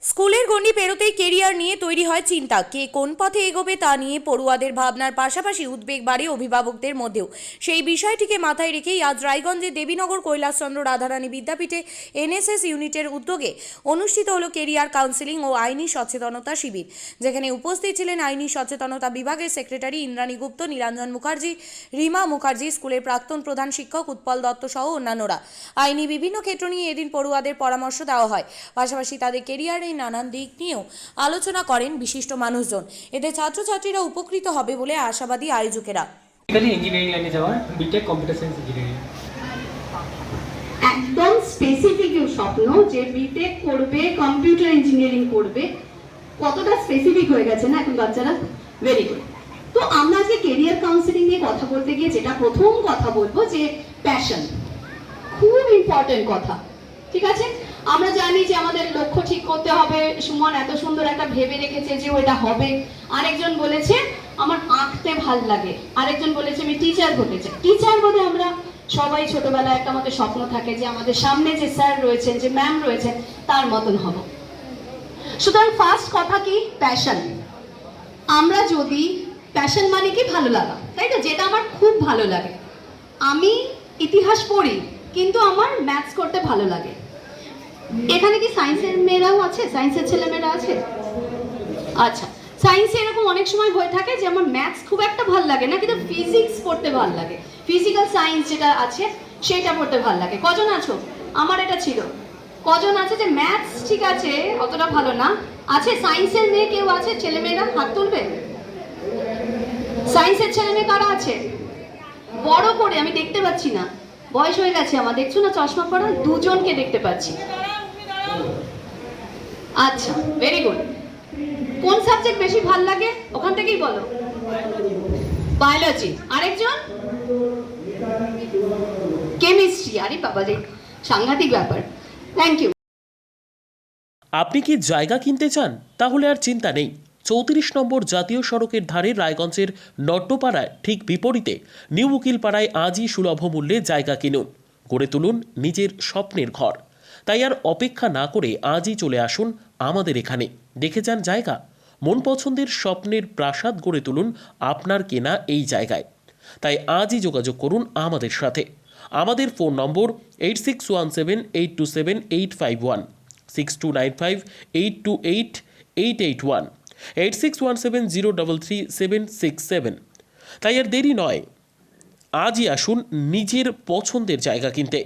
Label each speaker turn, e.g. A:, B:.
A: স্কুলের গণ্ডি পেরোতেই কেরিয়ার নিয়ে তৈরি হয় চিন্তা। কে কোন পথে এগোবে তা নিয়ে পড়ুয়াদের ভাবনার পাশাপাশি উদ্বেগ বাড়ে অভিভাবকদের মধ্যেও। সেই বিষয়টিকে মাথায় রেখেই আজ রায়গঞ্জের দেবীনগর কৈলাসচন্দ্র রাধারানী বিদ্যাপীঠে এনএসএস ইউনিটের উদ্যোগে অনুষ্ঠিত হলো কেরিয়ার কাউন্সেলিং ও আইনি সচেতনতা শিবির, যেখানে উপস্থিত ছিলেন আইনি সচেতনতা বিভাগের সেক্রেটারি ইন্দ্রাণী গুপ্ত, নীলাঞ্জন মুখার্জি, রিমা মুখার্জি, স্কুলের প্রাক্তন প্রধান শিক্ষক উৎপল দত্ত সহ অন্যান্যরা। আইনি বিভিন্ন ক্ষেত্র নিয়ে এদিন পড়ুয়াদের পরামর্শ দেওয়া হয়, পাশাপাশি তাদের কেরিয়ারের নানান দিক নিয়েও আলোচনা করেন বিশিষ্ট মানুষজন। এতে ছাত্রছাত্রীরা উপকৃত হবে বলে আশাবাদী আয়োজকেরা।
B: ইঞ্জিনিয়ারিং লাইনে যাওয়ার বিটেক কম্পিউটার সায়েন্স ইঞ্জিনিয়ারিং
C: একদম স্পেসিফিক স্বপ্ন যে বিটেক করবে, কম্পিউটার ইঞ্জিনিয়ারিং করবে, কতটা স্পেসিফিক হয়ে গেছে না এখন বাচ্চারা। Very good. তো আমরা আজকে কেরিয়ার কাউন্সেলিং নিয়ে কথা বলতে গিয়ে যেটা প্রথম কথা বলবো যে প্যাশন খুব ইম্পর্টেন্ট কথা। ঠিক আছে, আমরা জানি যে আমাদের লক্ষ্য ঠিক করতে হবে। সুমন এত সুন্দর একটা ভেবে রেখেছে যে ওটা হবে। আরেকজন বলেছে আমার আঁকতে ভাল লাগে, আরেকজন বলেছে আমি টিচার হতে চাই। টিচার বলে আমরা সবাই ছোটবেলায় একটা আমাদের স্বপ্ন থাকে যে আমাদের সামনে যে স্যার রয়েছেন, যে ম্যাম রয়েছেন, তার মতন হব। সুতরাং ফার্স্ট কথা কি, প্যাশন। আমরা যদি প্যাশন মানে কি ভালো লাগা, তাই না, যেটা আমার খুব ভালো লাগে। আমি ইতিহাস পড়ি কিন্তু আমার ম্যাথস করতে ভালো লাগে। এখানে কি সায়েন্সের মেয়েরাও আছে, সায়েন্সের ছেলেমেয়েরা আছে? আচ্ছা, সায়েন্সে এরকম অনেক সময় হয়ে থাকে যে আমার ম্যাথস খুব একটা ভালো লাগে না, কিন্তু ফিজিক্স পড়তে ভালো লাগে। ফিজিক্যাল সায়েন্স যেটা আছে সেটা পড়তে ভালো লাগে। কজন আছো? আমার এটা ছিল। কজন আছে যে ম্যাথস ঠিক আছে অতটা ভালো না? আছে সায়েন্সের মেয়ে কেউ আছে? ছেলেমেয়েরা হাত তুলবে। সায়েন্সের ছেলে মেয়ে কারা আছে? বড় করে আমি দেখতে পাচ্ছি না, বয়স হয়ে গেছে আমার, দেখছো না চশমা পরা? দুজনকে দেখতে পাচ্ছি। আচ্ছা, ভেরি গুড। কোন সাবজেক্ট বেশি ভালো লাগে ওখান থেকেই বলো। বায়োলজি। আরেকজন কেমিস্ট্রি। আরে বাবা রে, সাংঘাতিক ব্যাপার। Thank you.
D: আপনি কি জায়গা কিনতে চান? তাহলে আর চিন্তা নেই। 34 নম্বর জাতীয় সড়কের ধারে রায়গঞ্জের নট্টপাড়ায় ঠিক বিপরীতে নিউ উকিলপাড়ায় আজই সুলভ মূল্যে জায়গা কিনুন, গড়ে তুলুন নিজের স্বপ্নের ঘর। তাই আর অপেক্ষা না করে আজই চলে আসুন আমাদের এখানে, দেখে যান জায়গা। মন পছন্দের স্বপ্নের প্রাসাদ গড়ে তুলুন আপনার কেনা এই জায়গায়। তাই আজই যোগাযোগ করুন আমাদের সাথে। আমাদের ফোন নম্বর 8617827851, 6295828881, 8617033767। তাই আর দেরি নয়, আজই আসুন নিজের পছন্দের জায়গা কিনতে।